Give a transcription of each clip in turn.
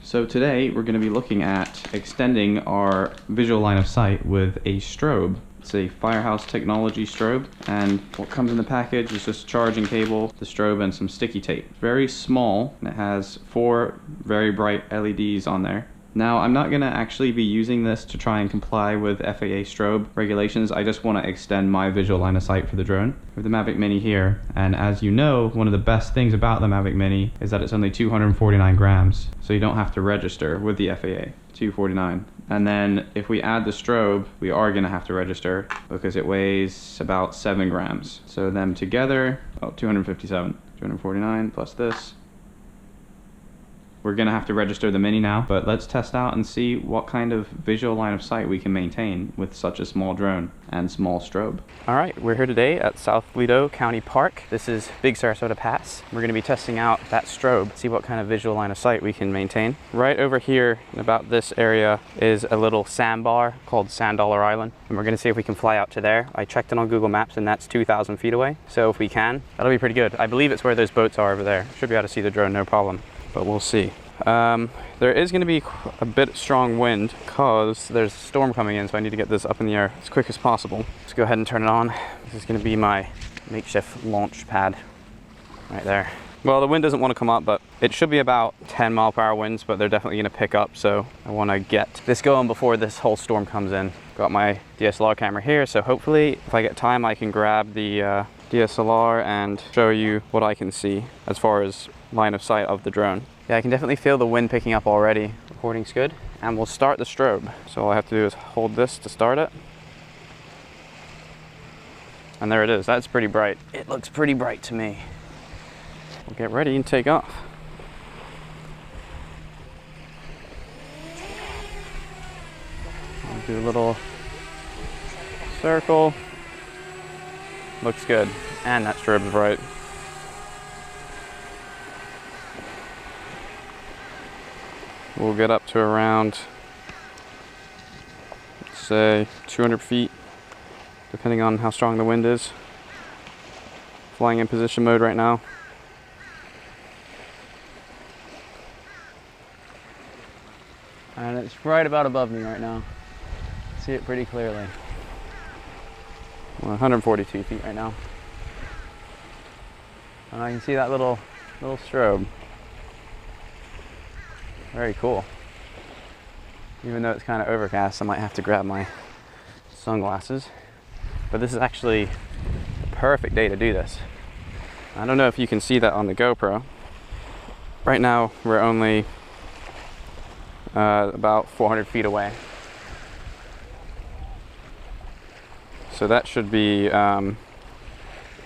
So today we're going to be looking at extending our visual line of sight with a strobe. It's a Firehouse Technology strobe, and what comes in the package is just a charging cable, the strobe, and some sticky tape. Very small, and it has 4 very bright LEDs on there. Now, I'm not going to actually be using this to try and comply with FAA strobe regulations. I just want to extend my visual line of sight for the drone. With the Mavic Mini here, and as you know, one of the best things about the Mavic Mini is that it's only 249 grams, so you don't have to register with the FAA. 249. And then if we add the strobe, we are going to have to register because it weighs about 7 grams. So them together, 257. 249 plus this. We're going to have to register the Mini now, but let's test out and see what kind of visual line of sight we can maintain with such a small drone and small strobe. Alright, we're here today at South Vlos County Park. This is Big Sarasota Pass. We're going to be testing out that strobe, see what kind of visual line of sight we can maintain. Right over here, in about this area, is a little sandbar called Sand Dollar Island, and we're going to see if we can fly out to there. I checked it on Google Maps and that's 2,000 feet away, so if we can, that'll be pretty good. I believe it's where those boats are over there. Should be able to see the drone, no problem. But we'll see. There is going to be a bit strong wind because there's a storm coming in, so I need to get this up in the air as quick as possible. Let's go ahead and turn it on. This is going to be my makeshift launch pad right there. Well, the wind doesn't want to come up, but it should be about 10 mile-per-hour winds, but they're definitely going to pick up, so I want to get this going before this whole storm comes in. Got my DSLR camera here, so hopefully if I get time I can grab the DSLR and show you what I can see as far as line of sight of the drone. Yeah, I can definitely feel the wind picking up already. Recording's good. And we'll start the strobe. So all I have to do is hold this to start it. And there it is. That's pretty bright. It looks pretty bright to me. We'll get ready and take off. I'll do a little circle. Looks good. And that strobe is bright. We'll get up to around, let's say, 200 feet, depending on how strong the wind is. Flying in position mode right now. And it's right about above me right now. See it pretty clearly. We're 142 feet right now. And I can see that little strobe. Very cool. Even though it's kind of overcast, I might have to grab my sunglasses. But this is actually a perfect day to do this. I don't know if you can see that on the GoPro. Right now, we're only about 400 feet away. So that should be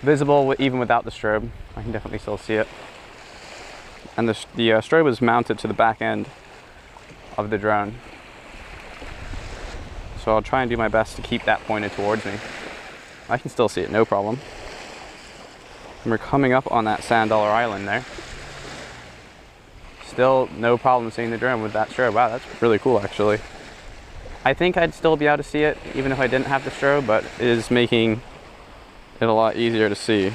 visible even without the strobe. I can definitely still see it. And the strobe is mounted to the back end of the drone. So I'll try and do my best to keep that pointed towards me. I can still see it, no problem. And we're coming up on that Sand Dollar Island there. Still no problem seeing the drone with that strobe. Wow, that's really cool actually. I think I'd still be able to see it even if I didn't have the strobe, but it is making it a lot easier to see.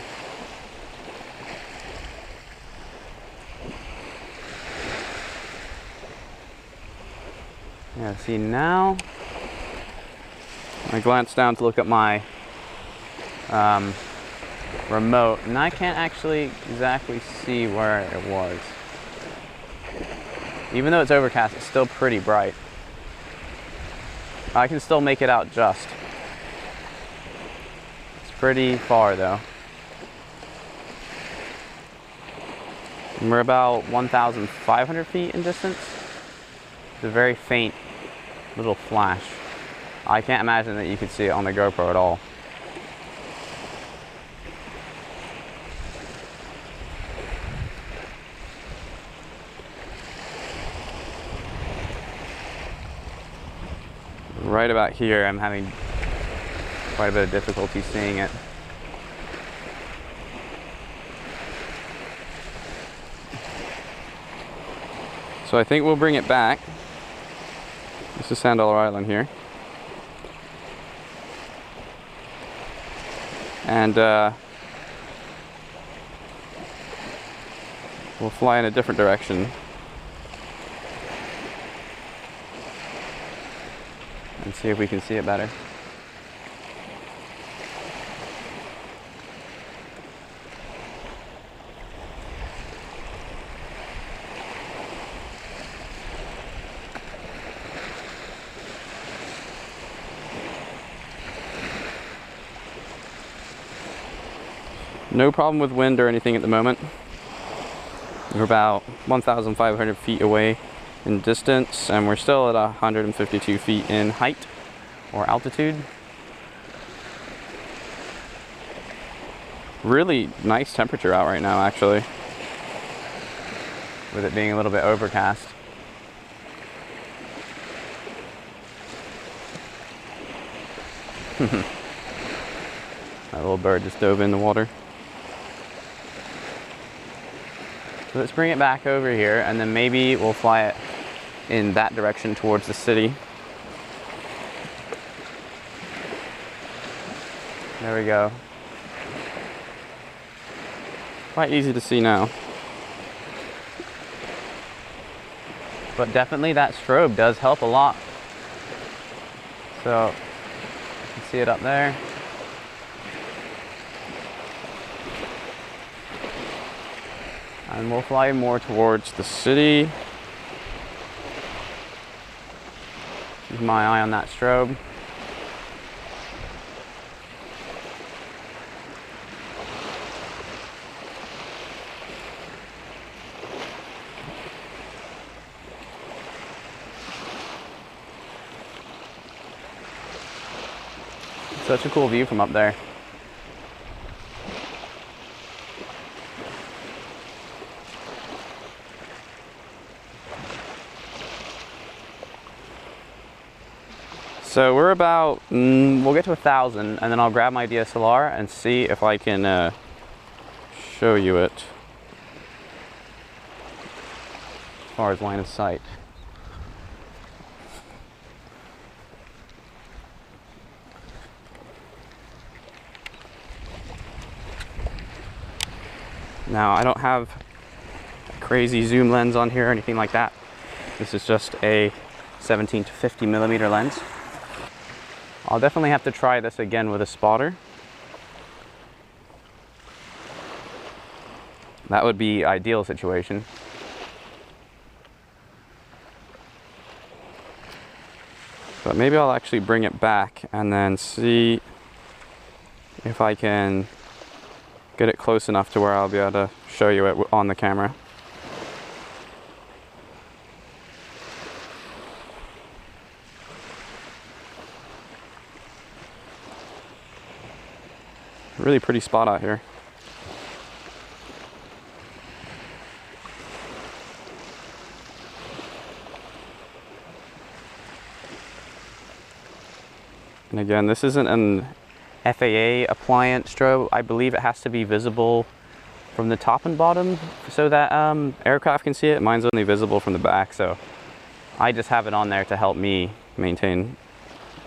Yeah, see now, I glanced down to look at my remote, and I can't actually exactly see where it was. Even though it's overcast, it's still pretty bright. I can still make it out just. It's pretty far though. And we're about 1,500 feet in distance. It's a very faint little flash. I can't imagine that you could see it on the GoPro at all. Right about here, I'm having quite a bit of difficulty seeing it. So I think we'll bring it back. This is Sand Dollar Island here. And we'll fly in a different direction. and see if we can see it better. No problem with wind or anything at the moment. We're about 1,500 feet away in distance, and we're still at 152 feet in height or altitude. Really nice temperature out right now, actually, with it being a little bit overcast. That little bird just dove in the water. So let's bring it back over here, and then maybe we'll fly it in that direction towards the city. There we go. Quite easy to see now. But definitely that strobe does help a lot. So, you can see it up there. And we'll fly more towards the city. Keep my eye on that strobe. Such a cool view from up there. So we're about, we'll get to 1,000, and then I'll grab my DSLR and see if I can show you it as far as line of sight. Now, I don't have a crazy zoom lens on here or anything like that. This is just a 17 to 50 millimeter lens. I'll definitely have to try this again with a spotter. That would be ideal situation. But maybe I'll actually bring it back and then see if I can get it close enough to where I'll be able to show you it on the camera. Really pretty spot out here. And again, this isn't an FAA appliance strobe. I believe it has to be visible from the top and bottom so that aircraft can see it. Mine's only visible from the back, so I just have it on there to help me maintain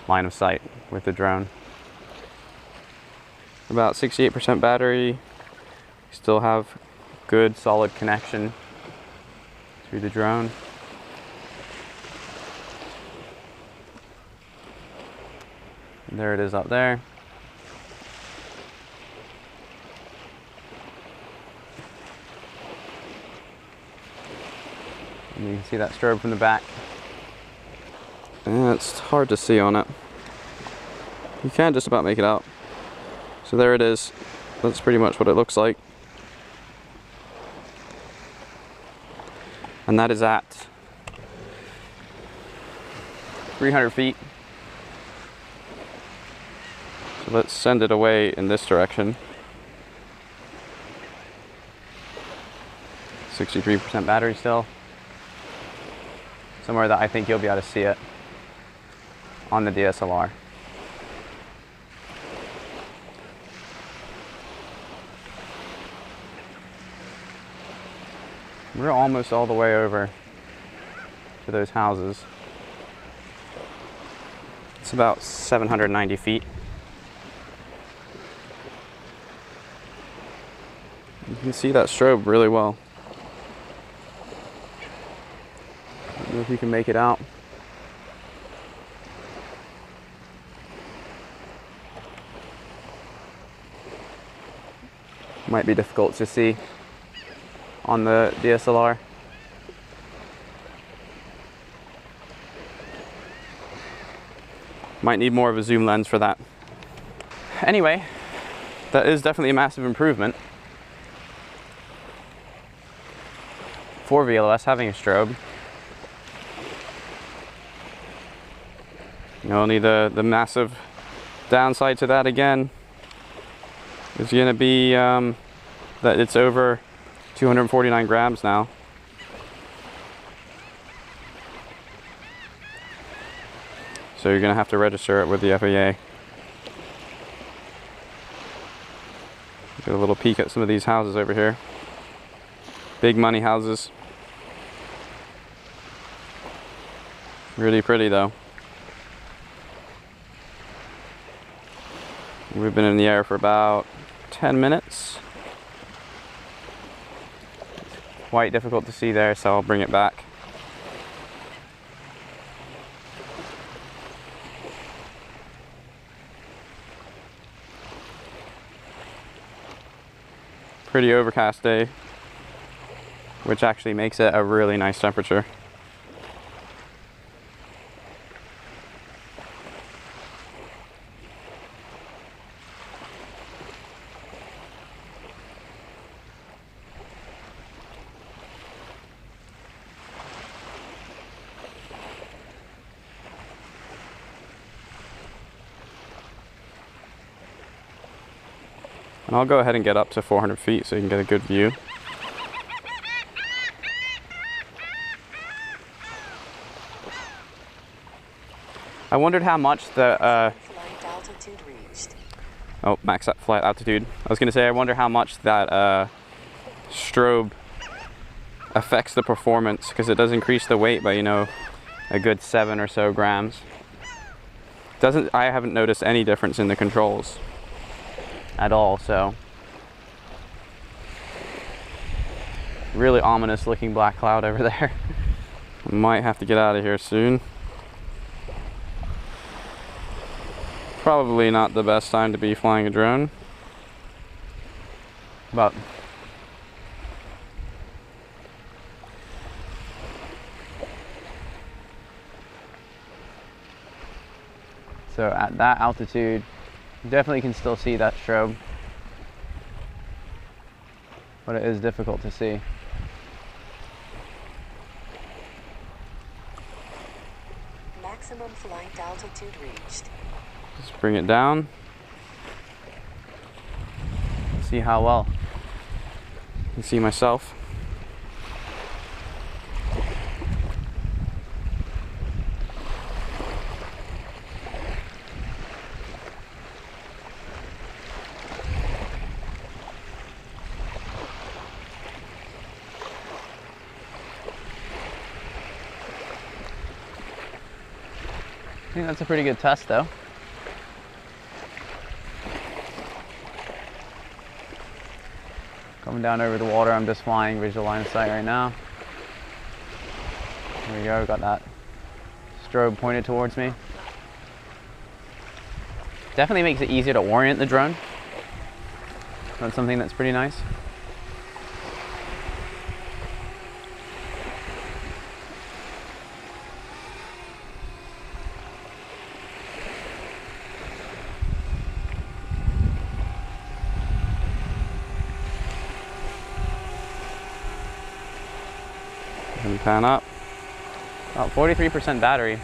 line of sight with the drone. About 68% battery. Still have good solid connection through the drone. And there it is up there. And you can see that strobe from the back. Yeah, it's hard to see on it. You can just about make it out. So there it is. That's pretty much what it looks like. And that is at 300 feet. So let's send it away in this direction. 63% battery still. Somewhere that I think you'll be able to see it on the DSLR. We're almost all the way over to those houses. It's about 790 feet. You can see that strobe really well. I don't know if you can make it out. Might be difficult to see on the DSLR. Might need more of a zoom lens for that. Anyway, that is definitely a massive improvement for VLOS having a strobe. Only the massive downside to that again is going to be that it's over 249 grams now. So you're going to have to register it with the FAA. Get a little peek at some of these houses over here. Big money houses. Really pretty though. We've been in the air for about 10 minutes. It's quite difficult to see there, so I'll bring it back. Pretty overcast day, which actually makes it a really nice temperature. And I'll go ahead and get up to 400 feet so you can get a good view. I wondered how much the flight altitude reached. Oh, max flight altitude. I was going to say, I wonder how much that strobe affects the performance, because it does increase the weight by, a good 7 or so grams. I haven't noticed any difference in the controls at all, so really ominous looking black cloud over there. Might have to get out of here soon. Probably not the best time to be flying a drone, but so at that altitude definitely can still see that strobe, but it is difficult to see. Maximum flight altitude reached. Just bring it down. See how well I can see myself. I think that's a pretty good test though. Coming down over the water, I'm just flying visual line of sight right now. There we go, got that strobe pointed towards me. Definitely makes it easier to orient the drone. That's something that's pretty nice. And pan up. About 43% battery.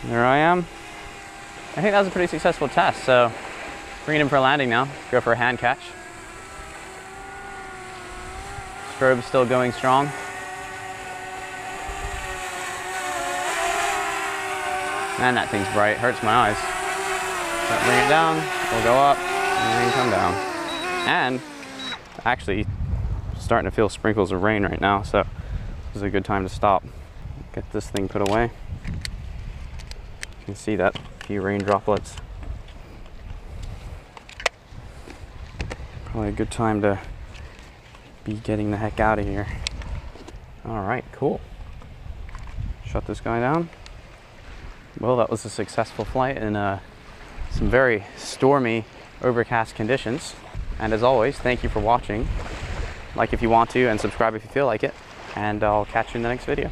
There I am. I think that was a pretty successful test, so bring it in for a landing now. Go for a hand catch. Strobe's still going strong. Man, that thing's bright, hurts my eyes. So bring it down, we'll go up, and then come down. And actually starting to feel sprinkles of rain right now, so this is a good time to stop. Get this thing put away. You can see that few rain droplets. Probably a good time to be getting the heck out of here. All right, cool. Shut this guy down. Well, that was a successful flight in some very stormy, overcast conditions. And as always, thank you for watching. Like if you want to, and subscribe if you feel like it. And I'll catch you in the next video.